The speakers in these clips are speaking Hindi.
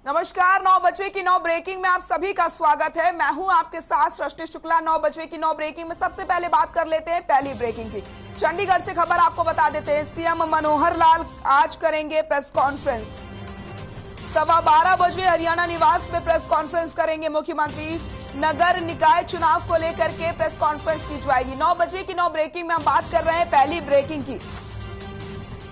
नमस्कार। 9 बजे की 9 ब्रेकिंग में आप सभी का स्वागत है। मैं हूं आपके साथ सृष्टि शुक्ला। 9 बजे की 9 ब्रेकिंग में सबसे पहले बात कर लेते हैं पहली ब्रेकिंग की। चंडीगढ़ से खबर आपको बता देते हैं। सीएम मनोहर लाल आज करेंगे प्रेस कॉन्फ्रेंस। 12:15 बजे हरियाणा निवास में प्रेस कॉन्फ्रेंस करेंगे मुख्यमंत्री। नगर निकाय चुनाव को लेकर के प्रेस कॉन्फ्रेंस की जाएगी। 9 बजे की 9 ब्रेकिंग में हम बात कर रहे हैं पहली ब्रेकिंग की।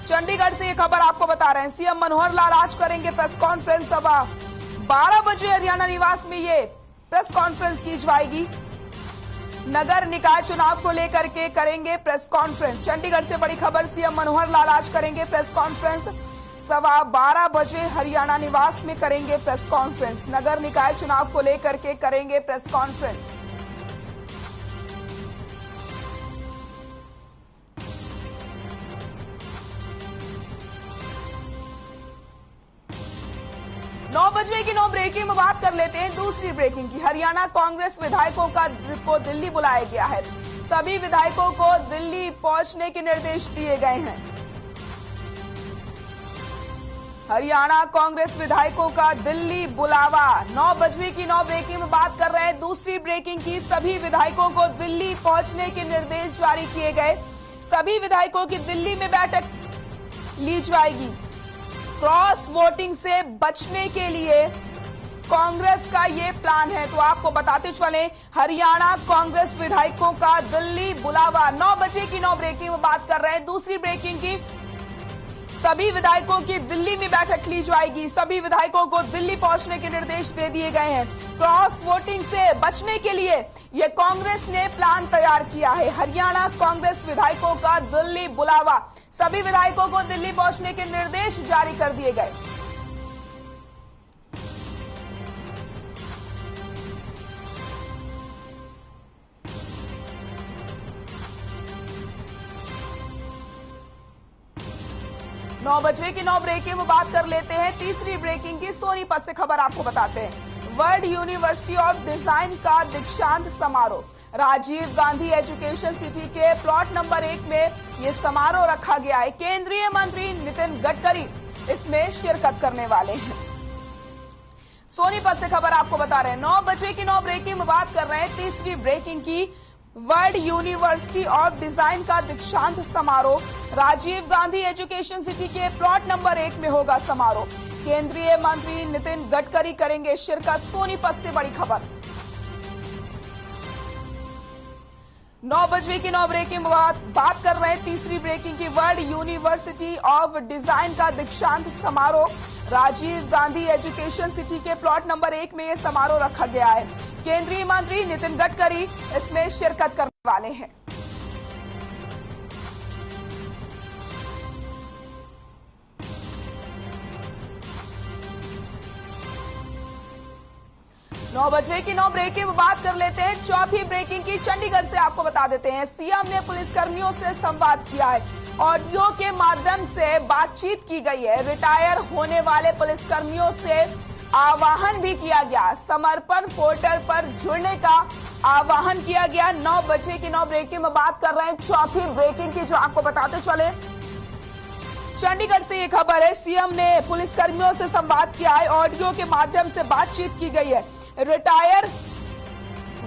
चंडीगढ़ से ये खबर आपको बता रहे हैं। सीएम मनोहर लाल आज करेंगे प्रेस कॉन्फ्रेंस। 12:15 बजे हरियाणा निवास में ये प्रेस कॉन्फ्रेंस की जाएगी। नगर निकाय चुनाव को लेकर के करेंगे प्रेस कॉन्फ्रेंस। चंडीगढ़ से बड़ी खबर, सीएम मनोहर लाल आज करेंगे प्रेस कॉन्फ्रेंस। 12:15 बजे हरियाणा निवास में करेंगे प्रेस कॉन्फ्रेंस। नगर निकाय चुनाव को लेकर के करेंगे प्रेस कॉन्फ्रेंस। नौ बजे की 9 ब्रेकिंग में बात कर लेते हैं दूसरी ब्रेकिंग की। हरियाणा कांग्रेस विधायकों को दिल्ली बुलाया गया है। सभी विधायकों को दिल्ली पहुंचने के निर्देश दिए गए हैं। हरियाणा कांग्रेस विधायकों का दिल्ली बुलावा। 9 बजे की 9 ब्रेकिंग में बात कर रहे हैं दूसरी ब्रेकिंग की। सभी विधायकों को दिल्ली पहुंचने के निर्देश जारी किए गए। सभी विधायकों की दिल्ली में बैठक ली जाएगी। क्रॉस वोटिंग से बचने के लिए कांग्रेस का ये प्लान है। तो आपको बताते चले, हरियाणा कांग्रेस विधायकों का दिल्ली बुलावा। 9 बजे की 9 ब्रेकिंग में बात कर रहे हैं दूसरी ब्रेकिंग की। सभी विधायकों की दिल्ली में बैठक ली जाएगी। सभी विधायकों को दिल्ली पहुंचने के निर्देश दे दिए गए हैं। क्रॉस वोटिंग से बचने के लिए यह कांग्रेस ने प्लान तैयार किया है। हरियाणा कांग्रेस विधायकों का दिल्ली बुलावा। सभी विधायकों को दिल्ली पहुंचने के निर्देश जारी कर दिए गए। नौ बजे की 9 ब्रेकिंग में बात कर लेते हैं तीसरी ब्रेकिंग की। सोनीपत से खबर आपको बताते हैं। वर्ल्ड यूनिवर्सिटी ऑफ डिजाइन का दीक्षांत समारोह। राजीव गांधी एजुकेशन सिटी के प्लॉट नंबर 1 में यह समारोह रखा गया है। केंद्रीय मंत्री नितिन गडकरी इसमें शिरकत करने वाले हैं। सोनीपत से खबर आपको बता रहे हैं। 9 बजे की 9 ब्रेकिंग में बात कर रहे हैं तीसरी ब्रेकिंग की। वर्ल्ड यूनिवर्सिटी ऑफ डिजाइन का दीक्षांत समारोह। राजीव गांधी एजुकेशन सिटी के प्लॉट नंबर 1 में होगा समारोह। केंद्रीय मंत्री नितिन गडकरी करेंगे शिरकत। सोनीपत से बड़ी खबर। 9 बजे की 9 ब्रेकिंग में बात कर रहे हैं तीसरी ब्रेकिंग की। वर्ल्ड यूनिवर्सिटी ऑफ डिजाइन का दीक्षांत समारोह। राजीव गांधी एजुकेशन सिटी के प्लॉट नंबर 1 में यह समारोह रखा गया है। केंद्रीय मंत्री नितिन गडकरी इसमें शिरकत करने वाले हैं। नौ बजे की 9 ब्रेकिंग में बात कर लेते हैं चौथी ब्रेकिंग की। चंडीगढ़ से आपको बता देते हैं। सीएम ने पुलिसकर्मियों से संवाद किया है। ऑडियो के माध्यम से बातचीत की गई है। रिटायर होने वाले पुलिसकर्मियों से आह्वान भी किया गया। समर्पण पोर्टल पर जुड़ने का आह्वान किया गया। 9 बजे की 9 ब्रेकिंग में बात कर रहे हैं चौथी ब्रेकिंग की, जो आपको बताते चले। चंडीगढ़ से ये खबर है। सीएम ने पुलिसकर्मियों से संवाद किया है। ऑडियो के माध्यम से बातचीत की गई है। रिटायर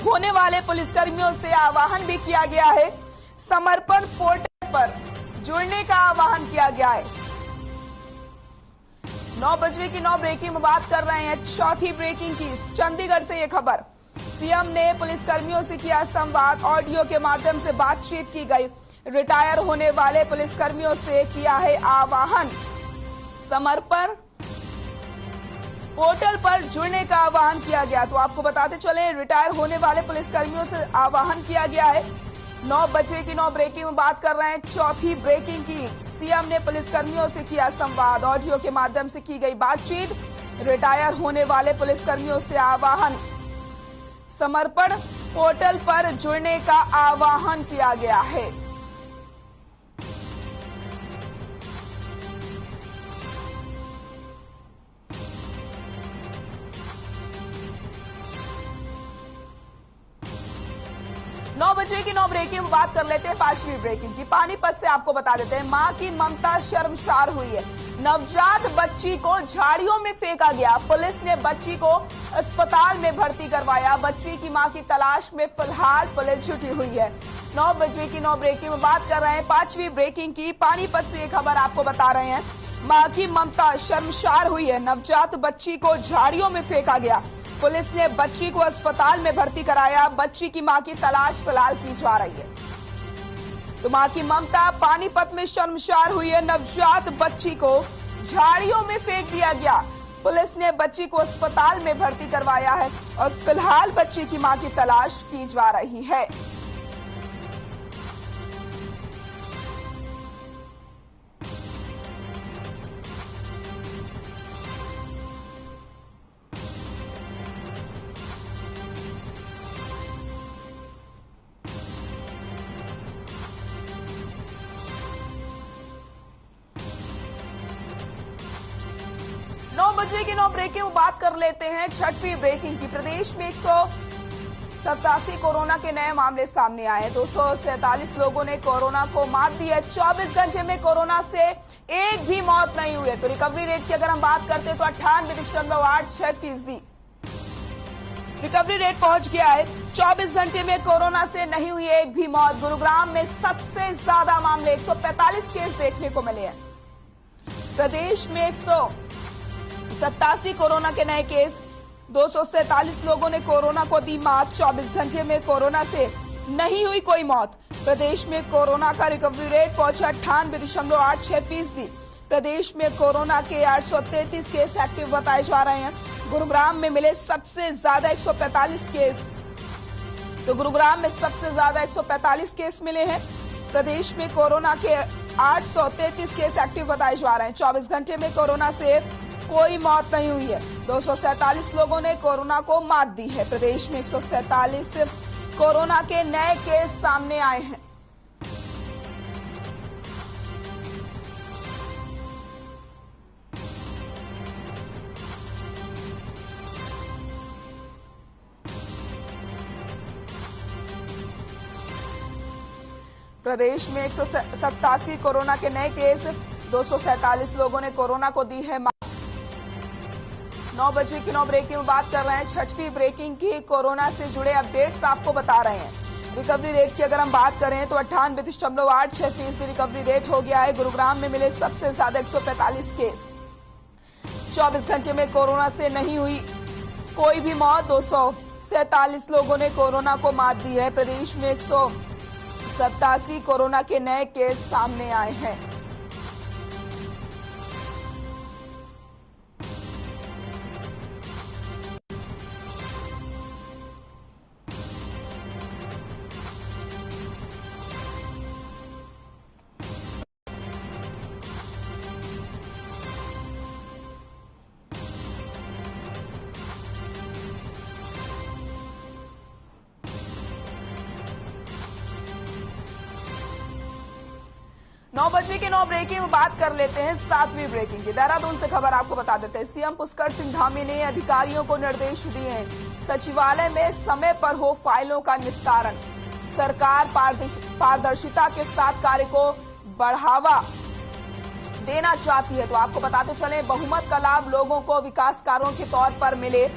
होने वाले पुलिसकर्मियों से आह्वान भी किया गया है। समर्पण पोर्टल पर जुड़ने का आह्वान किया गया है। 9 बजे की 9 ब्रेकिंग में बात कर रहे हैं चौथी ब्रेकिंग की। चंडीगढ़ से यह खबर। सीएम ने पुलिसकर्मियों से किया संवाद। ऑडियो के माध्यम से बातचीत की गई। रिटायर होने वाले पुलिसकर्मियों से किया है आह्वान। समर्पण पोर्टल पर जुड़ने का आह्वान किया गया। तो आपको बताते चले, रिटायर होने वाले पुलिसकर्मियों से आह्वान किया गया है। 9 बजे की 9 ब्रेकिंग में बात कर रहे हैं चौथी ब्रेकिंग की। सीएम ने पुलिसकर्मियों से किया संवाद। ऑडियो के माध्यम से की गई बातचीत। रिटायर होने वाले पुलिसकर्मियों से आह्वान। समर्पण पोर्टल पर जुड़ने का आह्वान किया गया है। 9 बजे की 9 ब्रेकिंग में बात कर लेते हैं 5वीं ब्रेकिंग की। पानीपत से आपको बता देते हैं, मां की ममता शर्मसार हुई है। नवजात बच्ची को झाड़ियों में फेंका गया। पुलिस ने बच्ची को अस्पताल में भर्ती करवाया। बच्ची की मां की तलाश में फिलहाल पुलिस जुटी हुई है। 9 बजे की 9 ब्रेकिंग में बात कर रहे हैं 5वीं ब्रेकिंग की। पानीपत से ये खबर आपको बता रहे हैं, मां की ममता शर्मसार हुई है। नवजात बच्ची को झाड़ियों में फेंका गया। पुलिस ने बच्ची को अस्पताल में भर्ती कराया। बच्ची की मां की तलाश फिलहाल की जा रही है। तो मां की ममता पानीपत में शर्मसार हुई है। नवजात बच्ची को झाड़ियों में फेंक दिया गया। पुलिस ने बच्ची को अस्पताल में भर्ती करवाया है और फिलहाल बच्ची की मां की तलाश की जा रही है। नौ बजे की 9 ब्रेकिंग में बात कर लेते हैं 6वीं ब्रेकिंग की। प्रदेश में 187 कोरोना के नए मामले सामने आए। 247 लोगों ने कोरोना को मात दी है। 24 घंटे में कोरोना से एक भी मौत नहीं हुई है। तो रिकवरी रेट की अगर हम बात करते हैं तो 98.86%। रिकवरी रेट पहुंच गया है। 24 घंटे में कोरोना से नहीं हुई एक भी मौत। गुरुग्राम में सबसे ज्यादा मामले 145 केस देखने को मिले हैं। प्रदेश में 187 कोरोना के नए केस। 247 लोगों ने कोरोना को दी मात। 24 घंटे में कोरोना से नहीं हुई कोई मौत। प्रदेश में कोरोना का रिकवरी रेट पहुंचा 98.86%। प्रदेश में कोरोना के 833 केस एक्टिव बताए जा रहे हैं। गुरुग्राम में मिले सबसे ज्यादा 145 केस। तो गुरुग्राम में सबसे ज्यादा 145 केस मिले हैं। प्रदेश में कोरोना के 833 केस एक्टिव बताए जा रहे हैं। 24 घंटे में कोरोना से कोई मौत नहीं हुई है। 247 लोगों ने कोरोना को मात दी है। प्रदेश में 147 कोरोना के नए केस सामने आए हैं। प्रदेश में 187 कोरोना के नए केस। 247 लोगों ने कोरोना को दी है मात। 9 बजे की 9 ब्रेकिंग में बात कर रहे हैं 6वीं ब्रेकिंग की। कोरोना से जुड़े अपडेट्स आपको बता रहे हैं। रिकवरी रेट की अगर हम बात करें तो 98.86% रिकवरी रेट हो गया है। गुरुग्राम में मिले सबसे ज्यादा 145 केस। 24 घंटे में कोरोना से नहीं हुई कोई भी मौत। 247 लोगों ने कोरोना को मात दी है। प्रदेश में 187 कोरोना के नए केस सामने आए हैं। नौ बजे की 9 ब्रेकिंग में बात कर लेते हैं 7वीं ब्रेकिंग की। देहरादून से खबर आपको बता देते हैं, सीएम पुष्कर सिंह धामी ने अधिकारियों को निर्देश दिए हैं। सचिवालय में समय पर हो फाइलों का निस्तारण। सरकार पारदर्शिता के साथ कार्य को बढ़ावा देना चाहती है। तो आपको बताते चले, बहुमत का लाभ लोगों को विकास कार्यों के तौर पर मिले।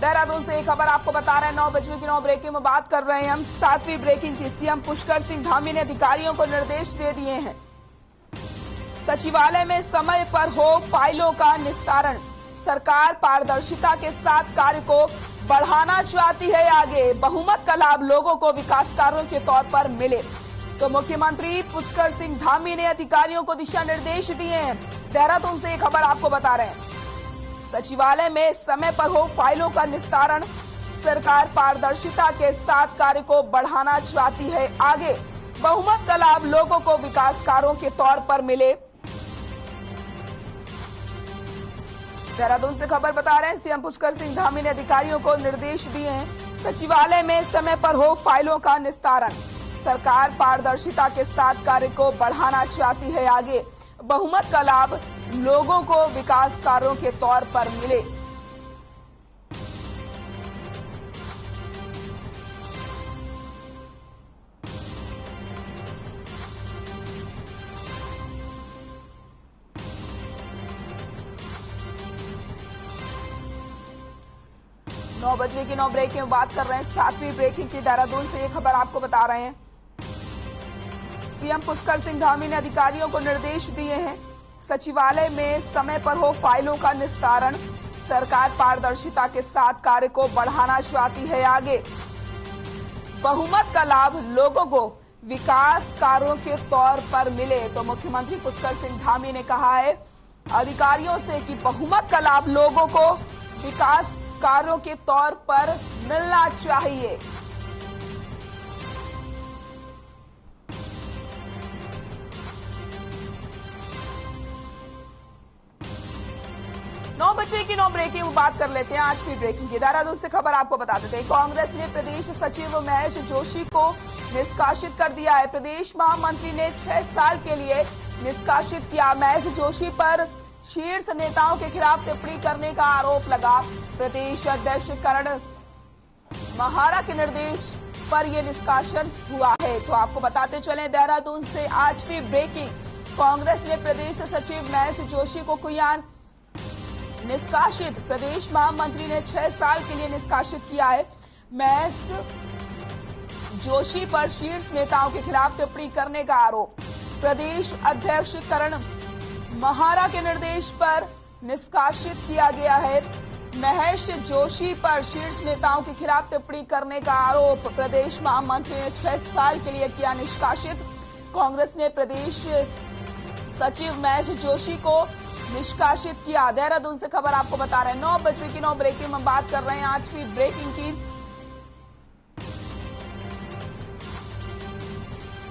देहरादून से एक खबर आपको बता रहे हैं। 9 बजे की 9 ब्रेकिंग में बात कर रहे हैं हम 7वीं ब्रेकिंग की। सीएम पुष्कर सिंह धामी ने अधिकारियों को निर्देश दे दिए हैं। सचिवालय में समय पर हो फाइलों का निस्तारण। सरकार पारदर्शिता के साथ कार्य को बढ़ाना चाहती है आगे। बहुमत का लाभ लोगों को विकास कार्यों के तौर पर मिले। तो मुख्यमंत्री पुष्कर सिंह धामी ने अधिकारियों को दिशा निर्देश दिए हैं। देहरादून से एक खबर आपको बता रहे हैं, सचिवालय में समय पर हो फाइलों का निस्तारण। सरकार पारदर्शिता के साथ कार्य को बढ़ाना चाहती है आगे। बहुमत का लाभ लोगों को विकास कार्यों के तौर पर मिले। देहरादून से खबर बता रहे हैं, सीएम पुष्कर सिंह धामी ने अधिकारियों को निर्देश दिए हैं। सचिवालय में समय पर हो फाइलों का निस्तारण। सरकार पारदर्शिता के साथ कार्य को बढ़ाना चाहती है आगे। बहुमत का लाभ लोगों को विकास कार्यों के तौर पर मिले। 9 बजे की 9 ब्रेक में बात कर रहे हैं 7वीं ब्रेकिंग की। देहरादून से ये खबर आपको बता रहे हैं। सीएम पुष्कर सिंह धामी ने अधिकारियों को निर्देश दिए हैं, सचिवालय में समय पर हो फाइलों का निस्तारण। सरकार पारदर्शिता के साथ कार्य को बढ़ाना चाहती है आगे। बहुमत का लाभ लोगों को विकास कार्यों के तौर पर मिले, तो मुख्यमंत्री पुष्कर सिंह धामी ने कहा है अधिकारियों से कि बहुमत का लाभ लोगों को विकास कार्यों के तौर पर मिलना चाहिए। 9 बजे की 9 ब्रेकिंग में बात कर लेते हैं आज की ब्रेकिंग की। देहरादून से खबर आपको बता देते हैं। कांग्रेस ने प्रदेश सचिव महेश जोशी को निष्कासित कर दिया है। प्रदेश महामंत्री ने 6 साल के लिए निष्कासित किया। महेश जोशी पर शीर्ष नेताओं के खिलाफ टिप्पणी करने का आरोप लगा। प्रदेश अध्यक्ष करण महारा के निर्देश पर यह निष्कासन हुआ है। तो आपको बताते चले देहरादून से आज की ब्रेकिंग। कांग्रेस ने प्रदेश सचिव महेश जोशी को किया निष्कासित। प्रदेश महामंत्री ने 6 साल के लिए निष्कासित किया है। महेश जोशी पर शीर्ष नेताओं के खिलाफ टिप्पणी करने का आरोप। प्रदेश अध्यक्ष करण महारा के निर्देश पर निष्कासित किया गया है। महेश जोशी पर शीर्ष नेताओं के खिलाफ टिप्पणी करने का आरोप। प्रदेश महामंत्री ने 6 साल के लिए किया निष्कासित। कांग्रेस ने प्रदेश सचिव महेश जोशी को निष्कासित किया। देहरादून से खबर आपको बता रहे हैं। 9 बजे की 9 ब्रेकिंग में बात कर रहे हैं आज की ब्रेकिंग की।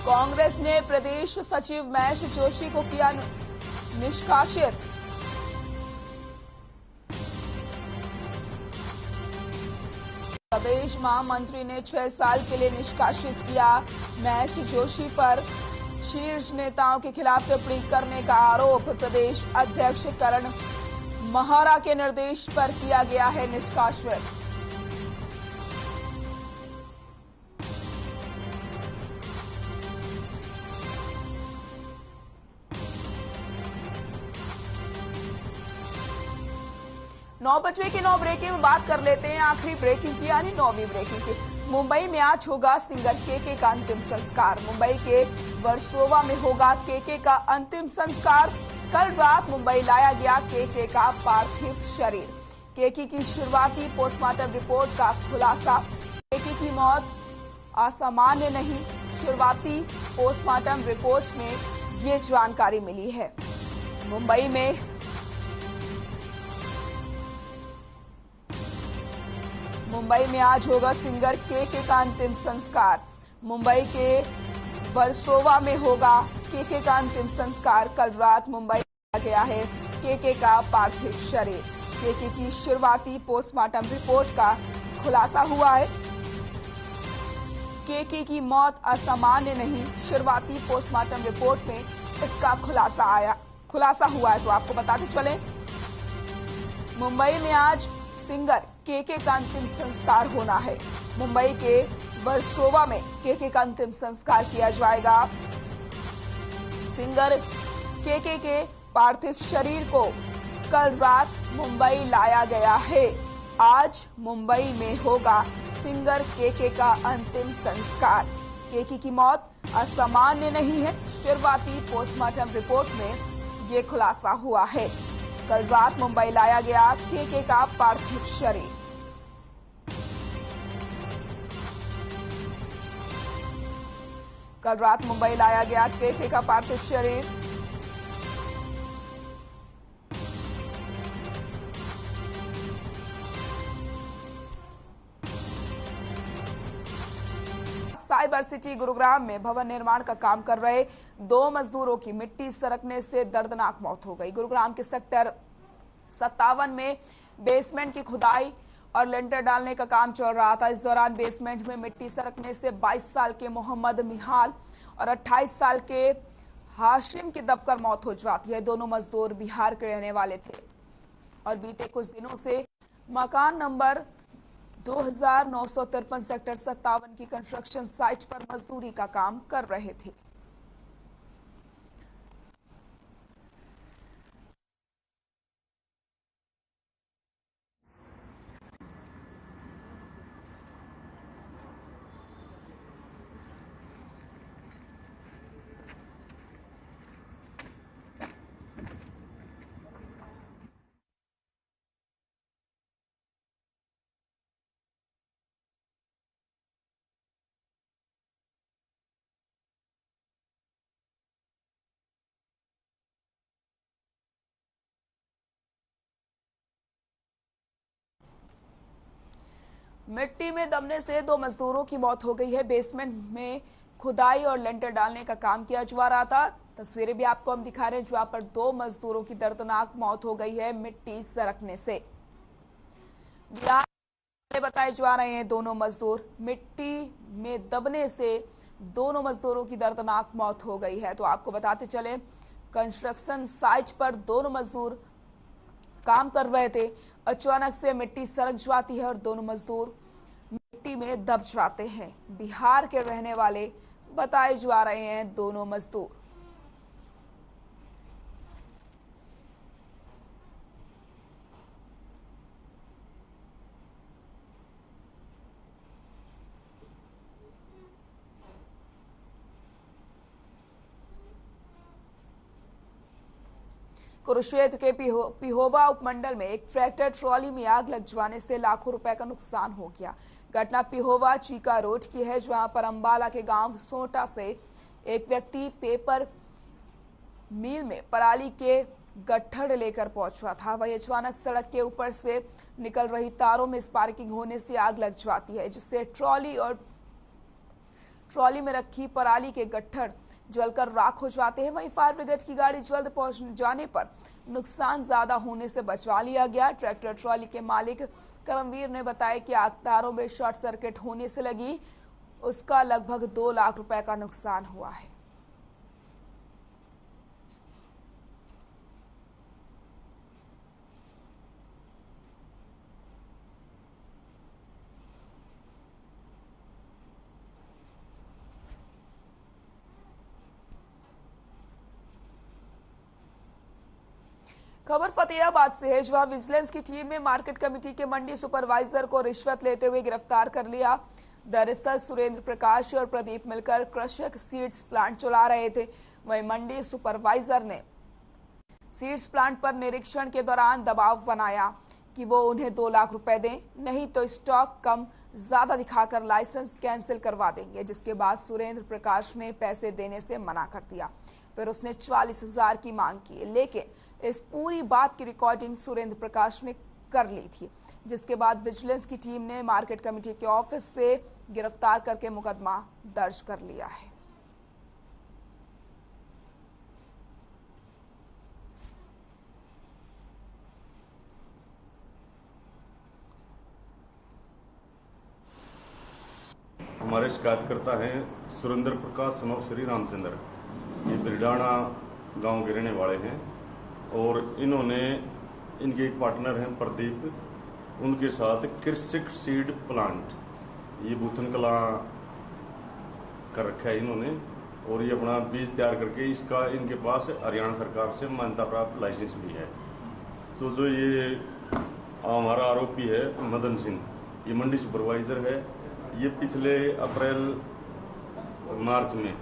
कांग्रेस ने प्रदेश सचिव महेश जोशी को किया निष्कासित। प्रदेश महामंत्री ने 6 साल के लिए निष्कासित किया। महेश जोशी पर शीर्ष नेताओं के खिलाफ टिप्पणी करने का आरोप। प्रदेश अध्यक्ष करण महारा के निर्देश पर किया गया है निष्कासित। नौ बजे की 9 ब्रेकिंग में बात कर लेते हैं आखिरी ब्रेकिंग की, यानी 9वीं ब्रेकिंग की। मुंबई में आज होगा सिंगर केके का अंतिम संस्कार। मुंबई के वर्सोवा में होगा केके का अंतिम संस्कार। कल रात मुंबई लाया गया केके का पार्थिव शरीर। केके की शुरुआती पोस्टमार्टम रिपोर्ट का खुलासा। केके की मौत असामान्य नहीं, शुरुआती पोस्टमार्टम रिपोर्ट में ये जानकारी मिली है। मुंबई में आज होगा सिंगर केके का अंतिम संस्कार। मुंबई के वर्सोवा में होगा केके का अंतिम संस्कार। कल रात मुंबई लाया गया है केके का पार्थिव शरीर। केके की शुरुआती पोस्टमार्टम रिपोर्ट का खुलासा हुआ है। केके की मौत असामान्य नहीं, शुरुआती पोस्टमार्टम रिपोर्ट में इसका खुलासा हुआ है। तो आपको बताते चले मुंबई में आज सिंगर केके का अंतिम संस्कार होना है। मुंबई के वर्सोवा में केके का अंतिम संस्कार किया जाएगा। सिंगर केके के पार्थिव शरीर को कल रात मुंबई लाया गया है। आज मुंबई में होगा सिंगर केके का अंतिम संस्कार। केके की मौत असामान्य नहीं है, शुरुआती पोस्टमार्टम रिपोर्ट में ये खुलासा हुआ है। कल रात मुंबई लाया गया केके का पार्थिव शरीर। कल रात मुंबई लाया गया केके का पार्थिव शरीर। साइबर सिटी गुरुग्राम में भवन निर्माण का काम कर रहे 2 मजदूरों की मिट्टी सरकने से दर्दनाक मौत हो गई। गुरुग्राम के सेक्टर 57 में बेसमेंट की खुदाई और लेंटर डालने का काम चल रहा था। इस दौरान बेसमेंट में मिट्टी सरकने से 22 साल के मोहम्मद मिहाल और 28 साल के हाशिम की दबकर मौत हो जाती है। दोनों मजदूर बिहार के रहने वाले थे और बीते कुछ दिनों से मकान नंबर 2953 सेक्टर 57 की कंस्ट्रक्शन साइट पर मजदूरी का काम कर रहे थे। मिट्टी में दबने से 2 मजदूरों की मौत हो गई है। बेसमेंट में खुदाई और लेंटर डालने का काम किया जा रहा था। तस्वीरें भी आपको हम दिखा रहे हैं जहां पर 2 मजदूरों की दर्दनाक मौत हो गई है मिट्टी सरकने से। बिहार में बताए जा रहे हैं दोनों मजदूर मिट्टी में दबने से दोनों मजदूरों की दर्दनाक मौत हो गई है। तो आपको बताते चले कंस्ट्रक्शन साइट पर दोनों मजदूर काम कर रहे थे, अचानक से मिट्टी सरक जाती है और दोनों मजदूर मिट्टी में दब जाते हैं। बिहार के रहने वाले बताए जा रहे हैं दोनों मजदूर। कुरुक्षेत्र के पिहोवा उपमंडल में एक ट्रैक्टर ट्रॉली में आग लग जाने से लाखों रुपए का नुकसान हो गया। घटना पिहोवा चीका रोड की है, जहां पर अंबाला के गांव सोटा से एक व्यक्ति पेपर मिल में पराली के गट्ठर लेकर पहुंचा था। वही अचानक सड़क के ऊपर से निकल रही तारों में स्पार्किंग होने से आग लग जाती है, जिससे ट्रॉली में रखी पराली के गट्ठर जलकर राख हो जाते हैं। वहीं फायर ब्रिगेड की गाड़ी जल्द पहुंच जाने पर नुकसान ज्यादा होने से बचा लिया गया। ट्रैक्टर ट्रॉली के मालिक करमवीर ने बताया कि आग तारों में शॉर्ट सर्किट होने से लगी, उसका लगभग 2 लाख रुपए का नुकसान हुआ है। खबर फतेहाबाद से है, जहां विजिलेंस की टीम ने मार्केट कमेटी के मंडी सुपरवाइजर को रिश्वत लेते हुए गिरफ्तार कर लिया। दरअसल सुरेंद्र प्रकाश और प्रदीप मिलकर कृषक सीड्स प्लांट चला रहे थे। वहीं मंडी सुपरवाइजर ने सीड्स प्लांट पर निरीक्षण के दौरान दबाव बनाया कि वो उन्हें 2 लाख रुपए दें, नहीं तो स्टॉक कम ज्यादा दिखाकर लाइसेंस कैंसिल करवा देंगे। जिसके बाद सुरेंद्र प्रकाश ने पैसे देने से मना कर दिया। फिर उसने 44,000 की मांग की, लेकिन इस पूरी बात की रिकॉर्डिंग सुरेंद्र प्रकाश ने कर ली थी। जिसके बाद विजिलेंस की टीम ने मार्केट कमेटी के ऑफिस से गिरफ्तार करके मुकदमा दर्ज कर लिया है। हमारे शिकायतकर्ता हैं सुरेंद्र प्रकाश सनोफ श्री रामचंद्र। ये बिरडाना गांव के रहने वाले हैं और इन्होंने इनके एक पार्टनर हैं प्रदीप, उनके साथ कृषक सीड प्लांट ये बूथन कला कर रखा है इन्होंने, और ये अपना बीज तैयार करके इसका इनके पास हरियाणा सरकार से मान्यता प्राप्त लाइसेंस भी है। तो जो ये हमारा आरोपी है मदन सिंह, ये मंडी सुपरवाइजर है। ये पिछले अप्रैल मार्च में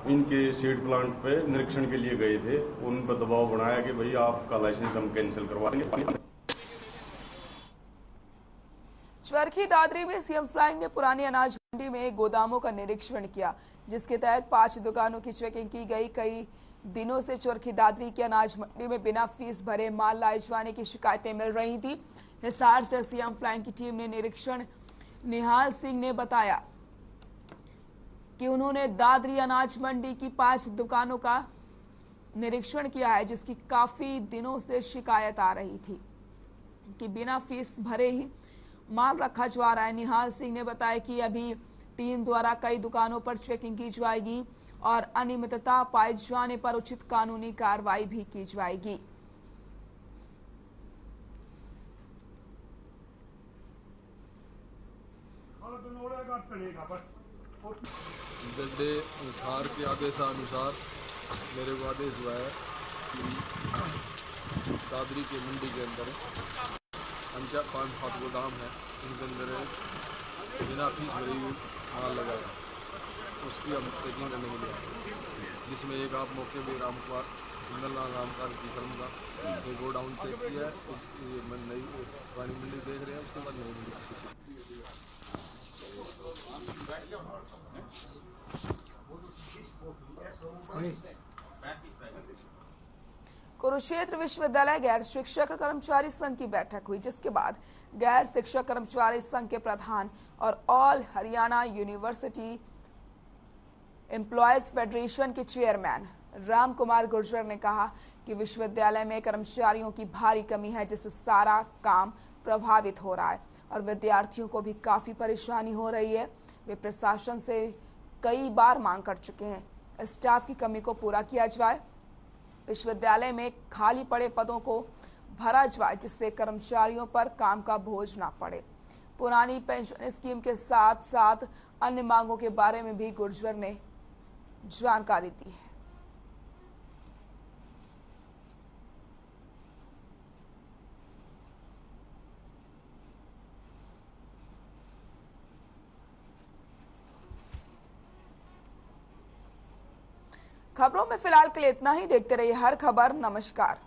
इनके सीड प्लांट पे निरीक्षण के लिए गए थे। उन पर दबाव बनाया कि भाई आपका लाइसेंस हम कैंसिल करवा देंगे। चरखी दादरी में सीएम फ्लाइंग ने पुरानी अनाज मंडी में गोदामों का निरीक्षण किया, जिसके तहत 5 दुकानों की चेकिंग की गई। कई दिनों से चरखी दादरी की अनाज मंडी में बिना फीस भरे माल लाए जाने की शिकायतें मिल रही थी। हिसार से सीएम फ्लाइंग की टीम ने निरीक्षण निहाल सिंह ने बताया कि उन्होंने दादरी अनाज मंडी की 5 दुकानों का निरीक्षण किया है, जिसकी काफी दिनों से शिकायत आ रही थी कि बिना फीस भरे ही माल रखा जा रहा है। निहाल सिंह ने बताया कि अभी टीम द्वारा कई दुकानों पर चेकिंग की जाएगी और अनियमितता पाए जाने पर उचित कानूनी कार्रवाई भी की जाएगी। गड्ढे अनुसार के आदेशानुसार मेरे को आदेश हुआ है कि दादरी के मंडी के अंदर 5-7 गोदाम है, इनके अंदर बिना फीस भरे माल लगा है, उसकी हम चेकिंग करने के लिए, जिसमें एक आप मौके पर रामकुमार रामकार की फर्म का एक गोडाउन चेक किया है। ये नई पुरानी मंडी देख रहे हैं, उसके बाद नई मंडी। कुरुक्षेत्र विश्वविद्यालय गैर शिक्षक कर्मचारी संघ की बैठक हुई, जिसके बाद गैर शिक्षक कर्मचारी संघ के प्रधान और all Haryana university employees federation के चेयरमैन राम कुमार गुर्जर ने कहा कि विश्वविद्यालय में कर्मचारियों की भारी कमी है, जिससे सारा काम प्रभावित हो रहा है और विद्यार्थियों को भी काफी परेशानी हो रही है। वे प्रशासन से कई बार मांग कर चुके हैं स्टाफ की कमी को पूरा किया जाए, विश्वविद्यालय में खाली पड़े पदों को भरा जाए, जिससे कर्मचारियों पर काम का बोझ ना पड़े। पुरानी पेंशन स्कीम के साथ साथ अन्य मांगों के बारे में भी गुर्जर ने जानकारी दी है। खबरों में फिलहाल के लिए इतना ही। देखते रहिए हर खबर। नमस्कार।